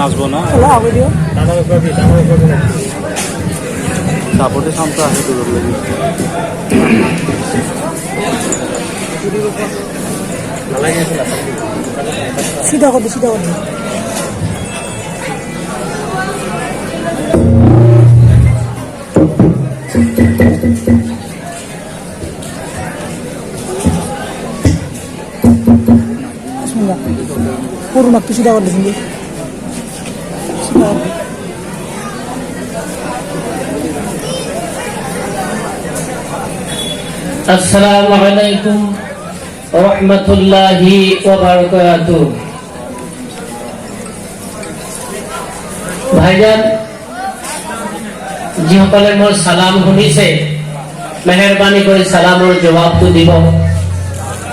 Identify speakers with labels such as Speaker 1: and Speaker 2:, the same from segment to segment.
Speaker 1: নাচবো না সাপোর্টে সামনে আসে দূর লাগে
Speaker 2: सीधा कर दो सीधा कर दो पूर्ण मत सीधा कर देंगे
Speaker 3: अस्सलामु अलैकुम रहमतुल्लाहि व बारकातुहू। भाईजान যিসকলে মোৰ সালাম শুনিছে মেহেৰবানি কৰি সালামৰ জবাবটো দিব।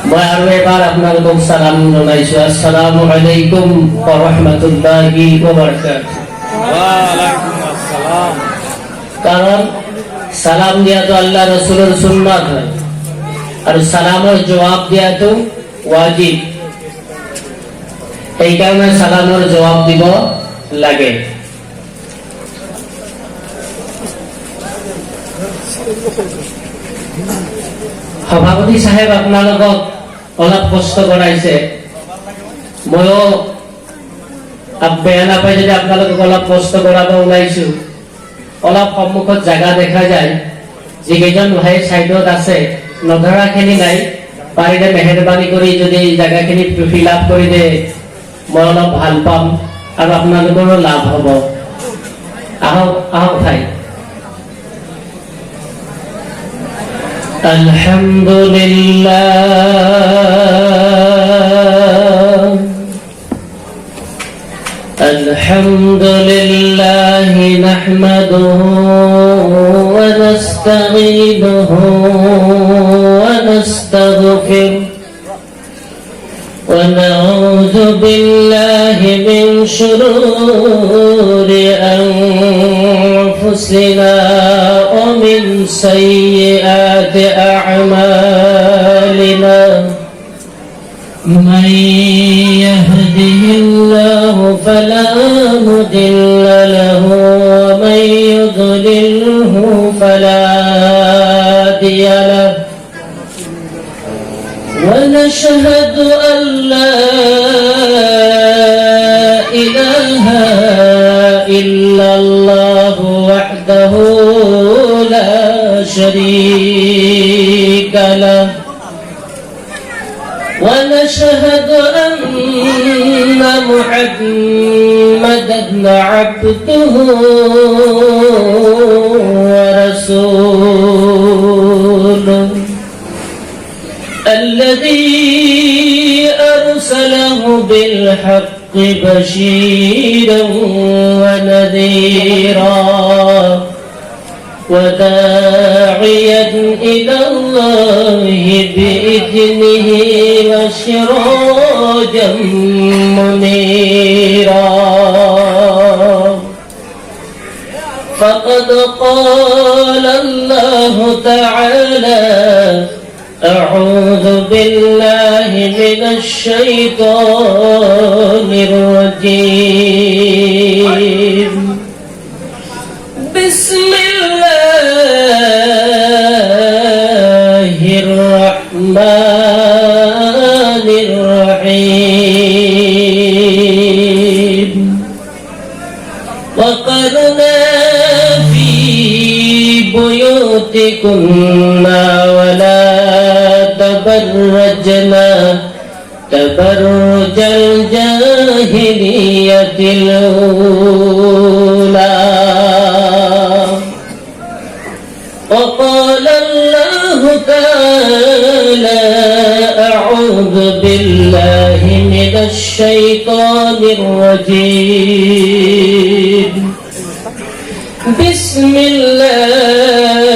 Speaker 3: মই আৰু এবাৰ আপোনালোকক সালাম জনাইছো। আসসালামু আলাইকুম व रहमतुल्लाहि व बारकातुहू।
Speaker 1: ওয়া আলাইকুম আসসালাম।
Speaker 3: কারণ সালাম দিয়াটো আল্লাহ রাসূলের সুন্নাত হয় আর সালামের জবাব দিয়াটো ওয়াজিব। এই কারণে সালামের জবাব দিব লাগে। সভাপতি সাহেব আপোনালোকক অলপ কষ্ট কৰাইছে, ময়ো বেয়া নাপাই যদি আপোনালোকক অলপ কষ্ট কৰাব ওলাইছো। অলপ সন্মুখত জায়গা দেখা যায়, যিকেইজন ভাই সাইডত আছে নধৰাখিনি নাই, পাৰিলে মেহেৰবানি কৰি যদি জায়গাখিনি ফিল আপ কৰি দে মই অলপ ভাল পাম আৰু আপোনালোকৰো লাভ হ'ব। আহক আহক ভাই। আলহামদুলিল্লাহ الحمد لله نحمده ونستعينه ونستغفره ونعوذ بالله من شرور أنفسنا ومن سيئات أعمالنا من يهده الله فلا مضل له ومن يضلله فلا هادي له ونشهد أن لا إله إلا الله وحده لا شريك له ونشهد أن محمدا عبده ورسوله الذي أرسله بالحق بشيرا ونذيرا وداعيا إلى الله بإذنه وسراجا منيرا فقد قال الله تعالى أعوذ بالله من الشيطان الرجيم بسم الله الرحمن الرحيم وقرنا في بيوتكن ولا تبرجنا تبرج الجاهلية الأولى وقال الله تعالى أعوذ بالله من الشيطان الرجيم بسم الله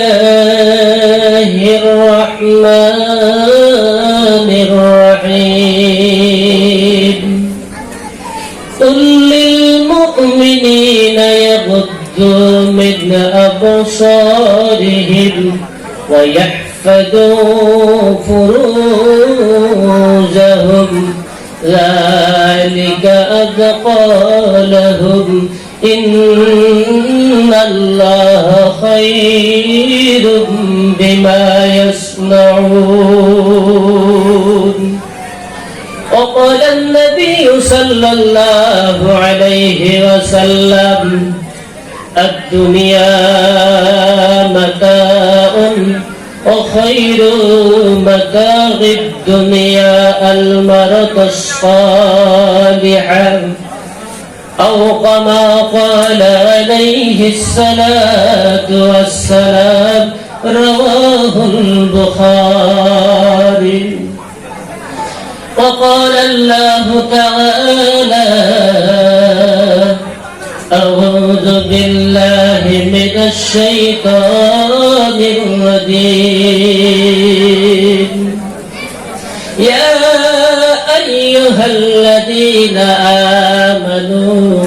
Speaker 3: الرحمن الرحيم قل للمؤمنين يغضوا من أبصارهم ويحفظوا فروجهم ذلك أزكى لهم إن الله خير بما يصنعون. وقال النبي صلى الله عليه وسلم الدنيا متاع وخير متاع الدنيا المرء الصالح أو كما قال عليه الصلاة والسلام رواه البخاري. وقال الله تعالى أعوذ بالله من الشيطان الرجيم يا أيها الذين آمنوا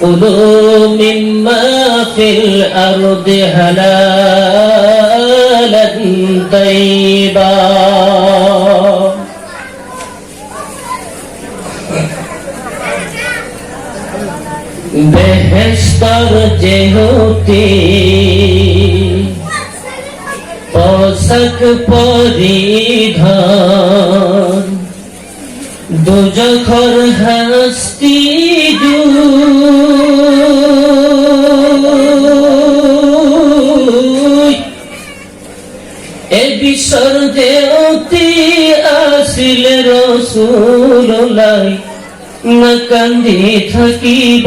Speaker 3: كلوا مما في الأرض حلالا طيبا বেহেশতর যেহতি পোশাক পরিধান দুজখর হাস্তি এ বিশ্বর দেওতি আসিল রসুল্লাহ না কান্দি থাকিব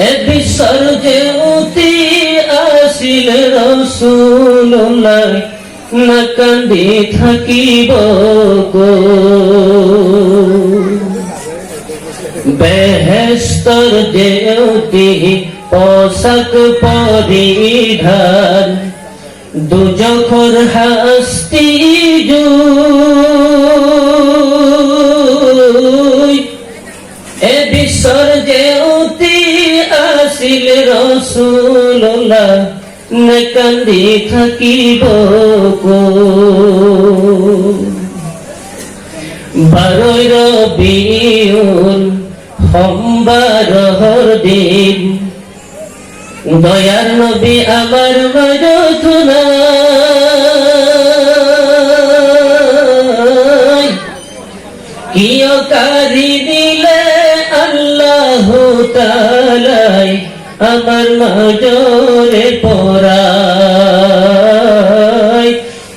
Speaker 3: এ বিশ্বর দেওতি আসিল রসুল্লাহ না কান্দি থাকিব বেহেশতর দেওতি পোশাক পরিধান দুজখর হাস্তি এ বিশ্বর দেওতি আসিল রসুল্লাহ না কান্দি থাকিব বারোই রবিউল সোমবারর দিন দয়ার নবী আমার মরথুনা কিয় কারি দিলে আল্লাহ তাআলাই আমার মাজরে পরাই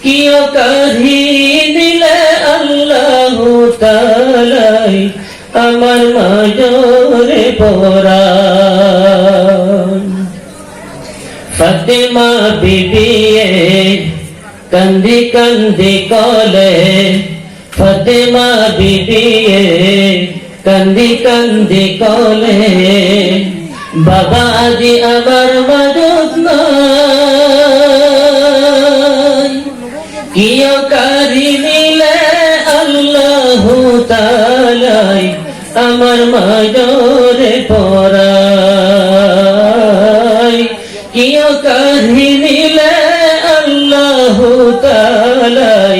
Speaker 3: কিয় কারি দিলে আল্লাহ তাআলাই আমার মাজরে পরাই ফাতেমা বিবিয়ে কান্দি কান্দি কলে ফাতেমা বিবিয়ে কান্দি কান্দি কলে বাবাজি আমার মদত নাই কিয় কারি নিলে আল্লাহ তাআলাই আমার মাজরে পরাই কিয় কারি নিলে আল্লাহ তাআলাই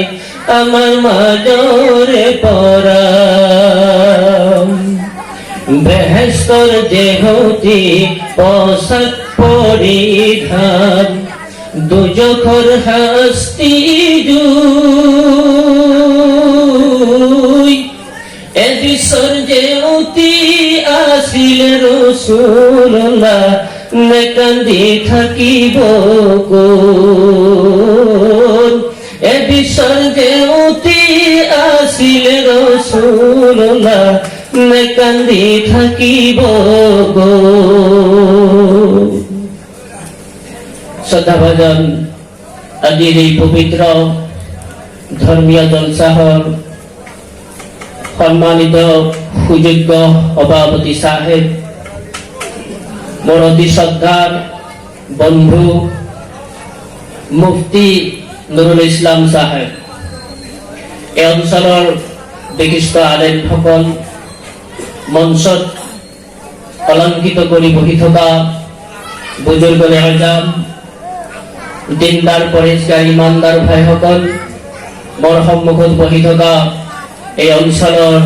Speaker 3: আমার মাজরে পরাই বেহেশতর যেহতি পোশাক পরিধান দুজখর হাস্তি এ বিশ্বর যেহতি আসিল রসুল্লাহ না কান্দি থাকিব এ বিশ্বর যেহতি আসিল রসুল্লাহ না কান্দি থাকিব শ্রদ্ধাভাজন আজির এই পবিত্র ধর্মীয় জলসাহর সম্মানিত সুযোগ্য সভাপতি সাহেব মোৰ অতি শ্ৰদ্ধাৰ বন্ধু মুফতি নুৰুল ইছলাম সাহেব এই অঞ্চলৰ বিশিষ্ট আলেমসকল মঞ্চত অলংকিত কৰি বহি থকা বুজুৰ্গ নেতাজন, দিনদাৰ পৰেশগাৰ ইমানদাৰ ভাইসকল, মোৰ সন্মুখত বহি থকা এই অঞ্চলৰ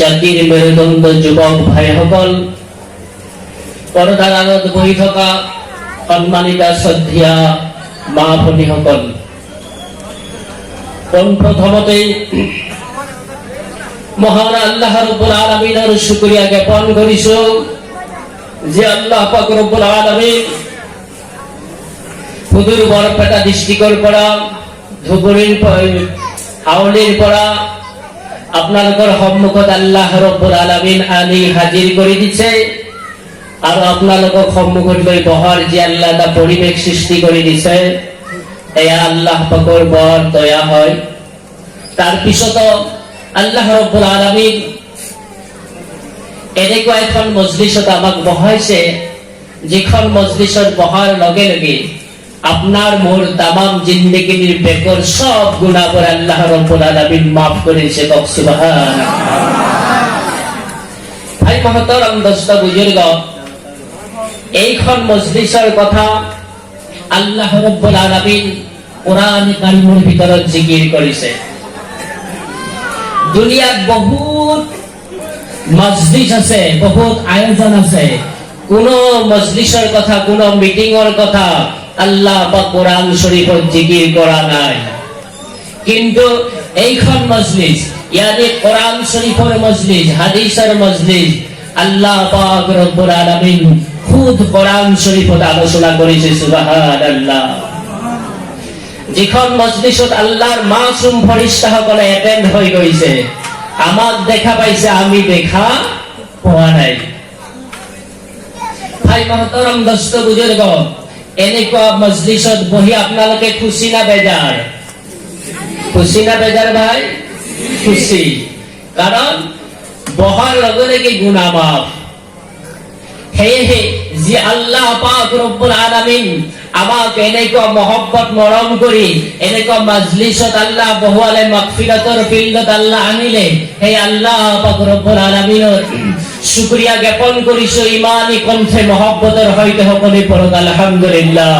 Speaker 3: জাতিৰ মেৰুদণ্ড যুৱক ভাইসকল, পৰ্দাৰ আগত বহি থকা সন্মানিতা শ্ৰদ্ধীয়া মা ভনীসকল, পোনপ্ৰথমতেই মহান আল্লাহ ৰব্বুল আলামিনৰ শুকৰিয়া জ্ঞাপন কৰিছো যে আল্লাহ পাক ৰব্বুল আলামিন হুদুৰ বৰপেটা ডিষ্ট্ৰিক্টৰ পৰা ধুবুৰীৰ হাউলিৰ পৰা আপোনালোকৰ সন্মুখত আল্লাহ ৰব্বুল আলামিন আনি হাজিৰ কৰি দিছে আৰু আপোনালোকক সন্মুখত লৈ বহাৰ যি আল্লাহ এটা পৰিৱেশ সৃষ্টি কৰি দিছে, এয়া আল্লাহ পাকৰ বৰ দয়া হয়। তাৰ পিছত আল্লাহ ৰব্বুল আলামিন এনেকুৱা এখন মজলিছত আমাক বহাইছে, যিখন মজলিছত বহাৰ লগে লগে আপনার মোর তামাম জিন্দেগির বেকর সব গুনাহবোৰ আল্লাহ রব্বুল আলামিন মাফ করেছে। সুবহানাল্লাহ। ভাই মহতরম দোস্ত বুজুর্গ, এইখন মজলিসৰ কথা আল্লাহ রব্বুল আলামিন কোরআন কারিমের ভিতৰত জিকিৰ কৰিছে। দুনিয়াত বহুত মজলিস আছে, বহুত আয়োজন আছে, কোন মজলিসৰ কথা, কোন মিটিংৰ কথা আল্লাহ বা কোরআন শরীফত জিকির করা নাই। কিন্তু এইখন মজলিস, ইয়ানি কোরআন শরীফের মজলিস, হাদিসের মজলিস, আল্লাহ পাক রব্বুল আলামিন খুদ কোরআন শরীফত আলোচনা করেছে। সুবহানাল্লাহ। যিখন মজলিসত আল্লাহর মাসুম ফেরেশতাসকলে এটেন্ড হৈ গৈছে, আমাক দেখা পাইছে, আমি দেখা পোৱা নাই। ভাই মহতরম দোস্ত বুজুর্গ, এনেকুৱা মজলিসত বহি আপোনালোকে খুশি না বেজাৰ? খুশি না বেজাৰ ভাই? খুশি। কাৰণ বহাৰ লগে লগে গুনাহ মাফ। সেয়েহে যি আল্লাহ পাক ৰব্বুল আলামিন আমাক এনেকুৱা মহব্বত মৰম কৰি এনেকুৱা মজলিসত আল্লাহ বহুৱালে, মাগফিৰাতৰ ফিল্ডত আল্লাহ আনিলে, সেই আল্লাহ পাক ৰব্বুল আলামিনৰ শুকরিয়া জ্ঞাপন কৰিছো ইমানি কণ্ঠে মহব্বতৰ সৈতে সকলোৱে পঢ়ক আলহামদুলিল্লাহ।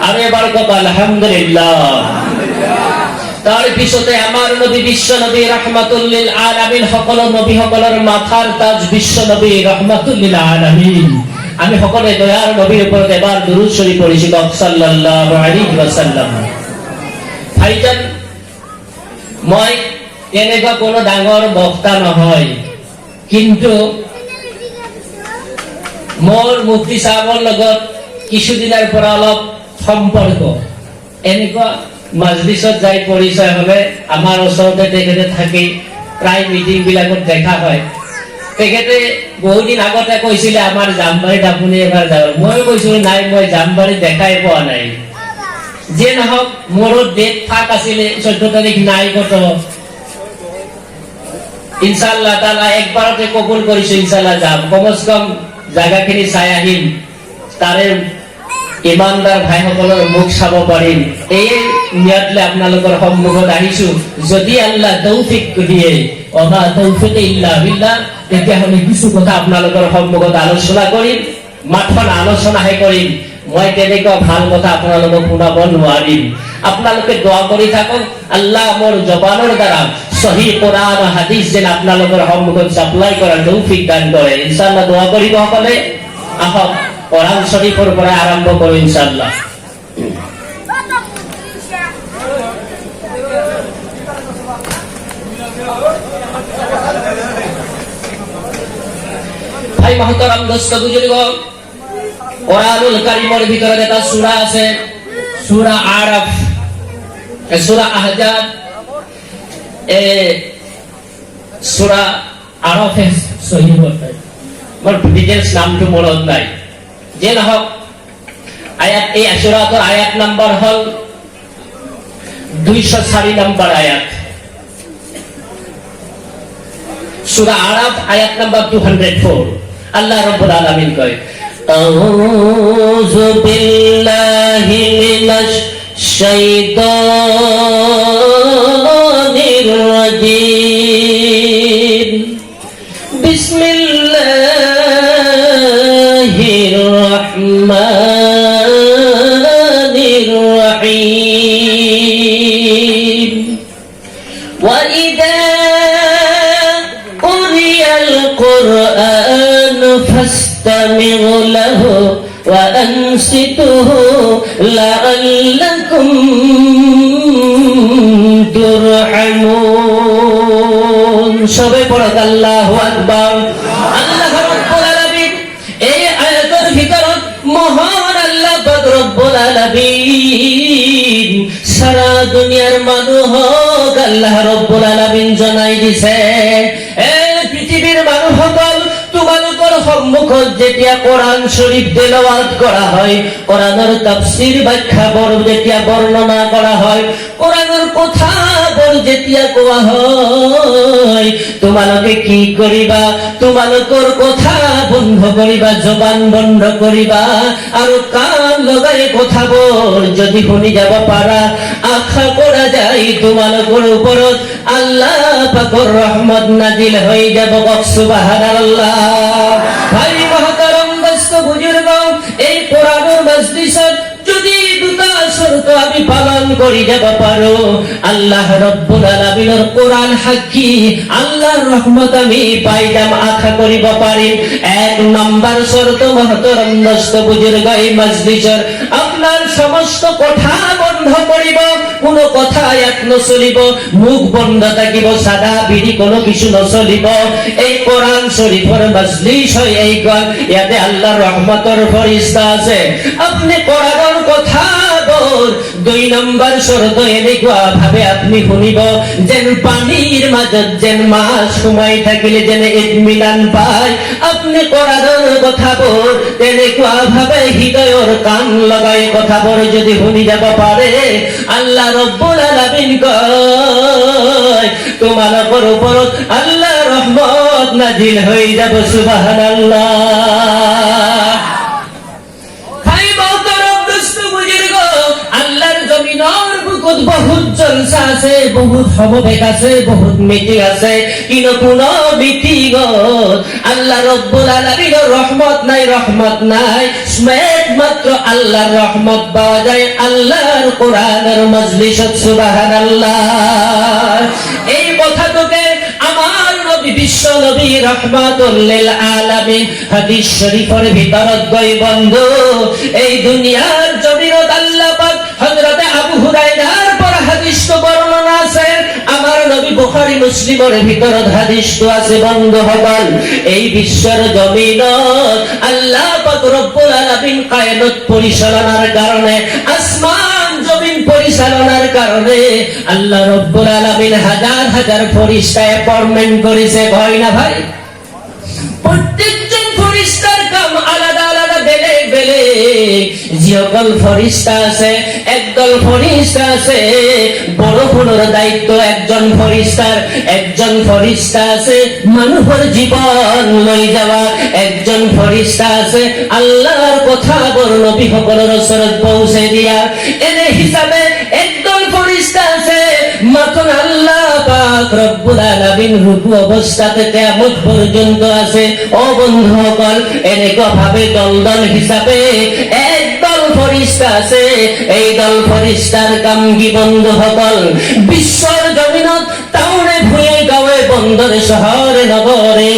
Speaker 3: আৰু এবাৰ কওক আলহামদুলিল্লাহ। তাৰ পিছতে আমাৰ নবী বিশ্ব নবী রাহমাতুল লিল আলামিন, সকলো নবীসকলৰ মাথাৰ তাজ বিশ্ব নবী রাহমাতুল লিল আলামিন, আমি সকলোৱে দয়াৰ নবীৰ ওপৰত এবাৰ দুরূদ শরীফ পঢ়িছো সাল্লাল্লাহু আলাইহি ওয়াসাল্লাম। ভাইজান, মই এনেকুৱা কোনো ডাঙৰ বক্তা নহয়, কিন্তু মোৰ মুফতি সাহেবৰ লগত কিছুদিনৰ পৰা অলপ সম্পৰ্ক, এনেকুৱা মজলিসত যাই পৰিচয় হলে, আমাৰ ওচৰতে তেখেতে থাকি প্ৰায় মিটিং বিলাকত দেখা হয়। তেখেতে বহুদিন আগতে কৈছিলে আমাৰ জামবাৰীত আপুনি এবাৰ যাব। মই কৈছিলো নাই, মই জামবাৰীত দেখাই পোৱা নাই। যে নহওক, মোৰো ডেট ফাক আছিলে 14 তাৰিখ নাই কত, ইনশাআল্লাহ তাআলা একবাৰতে কবুল কৰিছো, ইনশাআল্লাহ যাম, কমস কম জায়গাখিনি চাই আহিম, তাৰে ইমানদাৰ ভাইসকলৰ মুখ চাব পাৰিম। এই নিয়তলে আপোনালোকৰ সন্মুখত আহিছো। যদি আল্লাহ তৌফিক দিয়ে, অমা তৌফিক ইল্লা বিল্লাহ, তেতিয়াহ'লে কিছু কথা আপোনালোকৰ সন্মুখত আলোচনা কৰিম, মাত্ৰ আলোচনাহে কৰিম। মই তেনেকুৱা ভাল কথা আপোনালোকক শুনাব নোৱাৰিম। আপোনালোকে দোয়া কৰি থাকক, আল্লাহ মোৰ জবানৰ দ্বাৰা সহি কোরআন হাদিস যেন আপোনালোকৰ সন্মুখত সাপ্লাই কৰাৰ তৌফিক দান কৰে। ইনশাআল্লাহ দোয়া কৰিব সকলে। আহক কোরআন শরীফের পৰা আৰম্ভ কৰো ইনশাআল্লাহ। ভাই মহতরম দোস্ত বুজুর্গ, কোরআনুল কারীমের ভিতরে একটা সূরা আছে, সূরা আরাফ, সূরা আহজাব, সূরা আরাফে সহি বলতে মোর ডিটেইলস নামটো মনত নাই। যে নহওক, আয়াত, এই সূরাটোৰ আয়াত নাম্বার হল 204 নাম্বার আয়াত। সূরা আরাফ আয়াত নাম্বার 204। আল্লাহ রাব্বুল আলামিন কয়, আউযু বিল্লাহি মিনাশ শাইতানির রাজিম, বিসমিল্লাহ القرآن فاستمعوا له وأنصتوا لعلكم ترحمون সবাই পড়ো আল্লাহু আকবার আল্লাহ রাব্বুল আলামিন এই আয়াতের ভিতৰত মহান আল্লাহ পাক রব্বুল আলামিন সারা দুনিয়ার মানুষক আল্লাহ রব্বুল আলামিন জানাই দিছে এই পৃথিবীর মানুষসকল তোমালোকৰ সন্মুখত যেতিয়া কোরআন শরীফ তেলাওয়াত করা হয় কোরআনের তাফসীর ব্যাখ্যাবোৰ যেতিয়া বর্ণনা করা হয় কোরআনের কথাবোৰ যেতিয়া কোৱা হয় তোমালোকে কি কৰিবা তোমালোকৰ কথা বন্ধ কৰিবা জবান বন্ধ কৰিবা আৰু কান লগাই কথাবোৰ যদি শুনি যাব পাৰা আশা কৰা যায় তোমালোকৰ ওপৰত আল্লাহ পাকৰ রহমত নাজিল হৈ যাব সুবহানাল্লাহ ভাই মহতরম দোস্ত বুজুর্গ এই কোরআনের মজলিসত যদি দুটা শর্ত আমি পালন করি যাব পারো আল্লাহ রব্বুল আলামিনের কোরআন সাক্ষী আল্লাহর রহমত আমি পাইলাম আশা করিব পারি এক নাম্বার শর্ত মহতরম দোস্ত বুজুর্গ এই মজলিসৰ আপনার সমস্ত কথা বন্ধ করিব কোনো কথা এক নচলিব মুখ বন্ধ থাকিব সাদা বিড়ি কোনো কিছু নচলিব এই কোরআন শরীফের মজলিস হয় এই ইয়াতে আল্লাহর রহমতের ফরিস্তা আছে আপনি কোরআনের কথা বল দুই নম্বর শর্ত এনেকুৱা ভাবে আপনি শুনিব যেন পানির মাজত যেন মাছ সোমাই থাকিলে যেন ইতমিনান পায় আপনি কোরআনের কথা বল তেনেকুৱা ভাবে হৃদয়ৰ কান লগাই কথাবোৰ যদি শুনি যাব পাৰে আল্লাহ রব্বুল আলামিন কয় তোমালোকৰ ওপৰত আল্লাহ রহমত নাজিল হৈ যাব সুবহানাল্লাহ আল্লাহর জমিনের বুকুত বহুত জলসা আছে বহুত সমবেত আছে বহুত মিটিং আছে কিন্তু কোন মিটিং আল্লাহ রব্বুল আলামিনের রহমত নাই মাত্র আল্লাহর রহমত পাওয়া যায় আল্লাহর কোরআনের মজলিসত সুবহানাল্লাহ এই কথাটাকে আমার নবী বিশ্ব নবী রহমাতুল লিল আলামিন হাদিস শরীফের ভিতরত গই বন্ধু এই দুনিয়ার জমিনত আল্লাহ পাক হযরতে আবু হুরায়রার পর হাদিস তো বর্ণনা আছে আমার নবী বুখারী মুসলিমের ভিতরত হাদিস তো আছে বন্ধু হল এই বিশ্বের জমিনত আল্লাহ পাক রব্বুল আলামিন কায়নাত পরিচালনার কারণে আসমান জমিন পরিচালনার কারণে আল্লাহ রব্বুল আলামিন হাজার হাজার ফেরেশতা অ্যাপয়েন্টমেন্ট করেছে ভাই না ভাই প্রত্যেকজন ফেরেশতার কাম আলাদা আলাদা বেলেগ বেলেগ যিসকল ফেরেশতা আছে একদল ফেরেশতা আছে বড় বড় দায়িত্ব একজন ফেরেশতা আছে মানুষের জীবন লই যাওয়া একজন ফেরেশতা আছে আল্লাহর কথা বড় নবী সকলের ওচৰত পৌঁছে দিয়া এনে হিসাবে একদল ফেরেশতা আছে মাত্র আল্লাহ পাক রব্বুল আলামিন রূপু অবস্থাতে কিয়ামত পর্যন্ত আছে ও বন্ধুসকল এনেকুৱা ভাবে দল দল হিসাবে একদল ফেরেশতা আছে এই দল ফেরেশতার কাম কি বন্ধুসকল বিশ্বৰ জমিনত টাউনে ভূঁয়ে গাঁৱে বন্দরে শহরে নগরে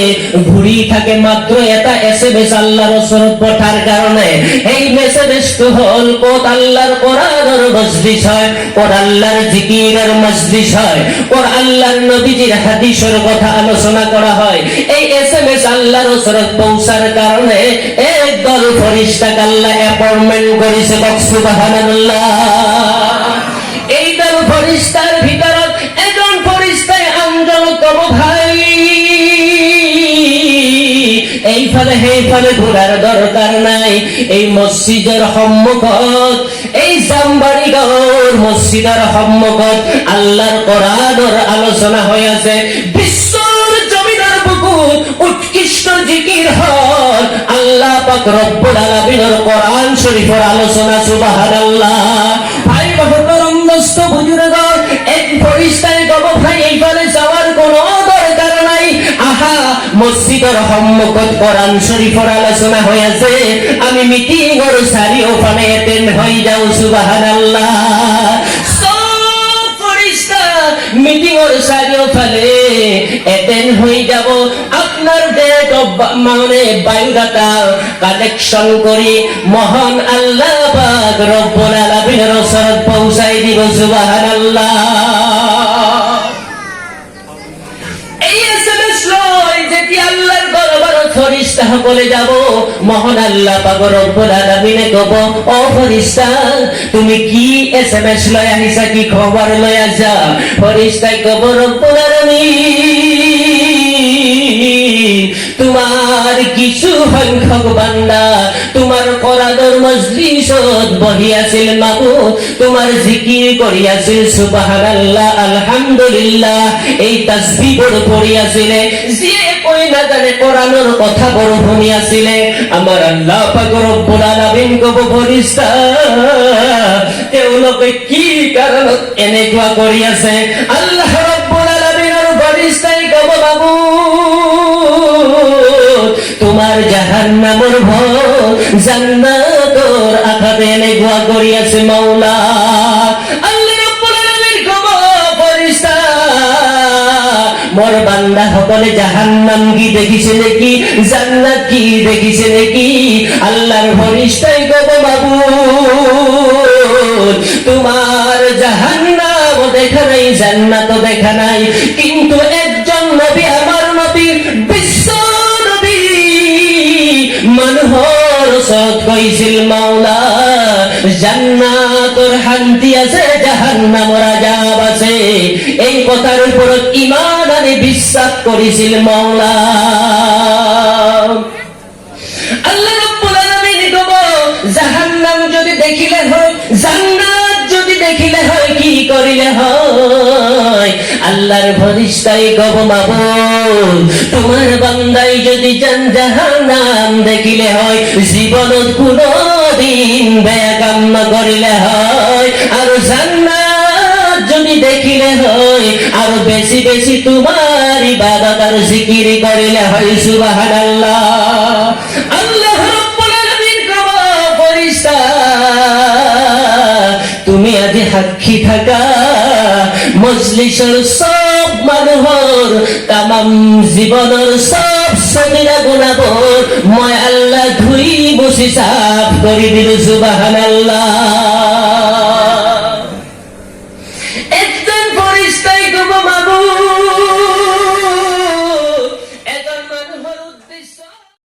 Speaker 3: ঘুরি থাকে মাত্র এটা এসএমএস আল্লাহর ওচৰত পঠার কারণে এই মেসেজটো হল কোত আল্লাহর কোরআনের মজলিস হয় কোত আল্লাহর জিকিরের মজলিস হয় কোত আল্লাহর নবীজির হাদিসের কথা আলোচনা করা হয় এই এসএমএস আল্লাহর ওচৰত পৌঁছার কারণে একদল ফেরেশতাকে আল্লাহ অ্যাপয়েন্টমেন্ট করেছে সুবহানাল্লাহ এই দল ফেরেশতার ভিতৰত একজন ফেরেশতায় আঞ্জন কব ভাই এই ফালে সেই ফালে ঘোরার দরকার নাই এই মসজিদের সম্মুখত এই জামবাড়ি গাঁৱৰ মসজিদের সম্মুখত আল্লাহর কোরআনের আলোচনা হৈ আছে বিশ্বৰ জমিনের বুকুত উৎকৃষ্ট জিকির হল আল্লাহ পাক রব্বুল আলামিনের কোরআন শরীফের আলোচনা সুবহানাল্লাহ ভাই মহতরম দোস্ত বুজুর্গ এক ফেরেশতায় কব ভাই এই ফালে যাওয়ার কোনো দরকার নাই আহা মসজিদের সম্মুখত কোরআন শরীফের আলোচনা হৈ আছে আমি মিটিংৰ চাৰিওফালে এটেন্ড হৈ যাও সুবহানাল্লাহ সব ফেরেশতা মিটিংৰ চাৰিওফালে এটেন্ড হৈ যাব আপনার দেয়া ডাইরেক্ট মানে বায়ুদাতা কালেকশন করি মহান আল্লাহ পাক রব্বুল আলামিনের রসদ পৌঁছাই দিব সুবহানাল্লাহ। এই এসএমএস লয় যেটি আল্লাহর দরবারে ফেরেশতা সকলে যাব মহান আল্লাহ পাক রব্বুল আলামিনে কব ও ফেরেশতা তুমি কি এসএমএস লয় আনিছা কি খবর লয় আসা ফেরেশতাই কব রব্বুল আলামিন তোমার কিছু সংখ্যক বান্দা তোমার কোরআনের মজলিসত বহিয়াছিল মাবুদ তোমার জিকির করিয়াছিল সুবহানাল্লাহ আলহামদুলিল্লাহ এই তাসবিহ পড়িয়াছিলে যে কই না জানে কোরআনের কথা বড় শুনিয়াছিলে আমার আল্লাহ পাক রব্বুল আলামিন কব ফেরেশতা তেওঁলোকে কি কাৰণত এনেকুৱা কৰি আছে আল্লাহ ৰব্বুল আলামিনৰ ফেরেশতাই কব মাবুদ তোমার জাহান্নামের ভয় জান্নাতের আঘাতে এনেকুৱা কৰি আছে মাওলা আল্লাহ রব্বুল আলামিন কব ফেরেশতা মোর বান্দা সকলে জাহান্নাম কি দেখিছে নাকি জান্নাত কি দেখিছে নাকি আল্লাহর ফেরেশতাই কব মাবুদ তোমার জাহান্নাম দেখা নাই জান্নাত দেখা নাই কিন্তু একজন নবী আমার নবী বিশ্ব নবী মানুহৰ ওচৰত কৈছিল মাওলা জান্নাতৰ শান্তি আছে জাহান্নামৰ আযাব আছে এই কথাৰ ওপৰত ঈমান আনি বিশ্বাস কৰিছিল মাওলা আল্লাহ রাব্বুল আলামিন কব জাহান্নাম যদি দেখিলে হয় জান্নাত যদি দেখিলে হয় কি করিলে হয় আল্লাহর ফেরেশতাই কব মাবুদ তোমার বান্দাই যদি জাহান্নাম দেখিলে হয় জীবনত কোনদিন বেয়া কাম নকরিলে হয় আর জান্নাত যদি দেখিলে হয় আর বেশি বেশি তোমার ইবাদত আর জিকির করিলে হয় সুবহানাল্লাহ আল্লাহ রাব্বুল আলামিন কব ফেরেশতা তুমি আজি সাক্ষী থাকা মজলিসৰ সব মানুহৰ তামাম জীৱনৰ সব সগীৰা গুনাহবোৰ মই আল্লাহ ধুই মুছি সাফ কৰি দিলো সুবহানাল্লাহ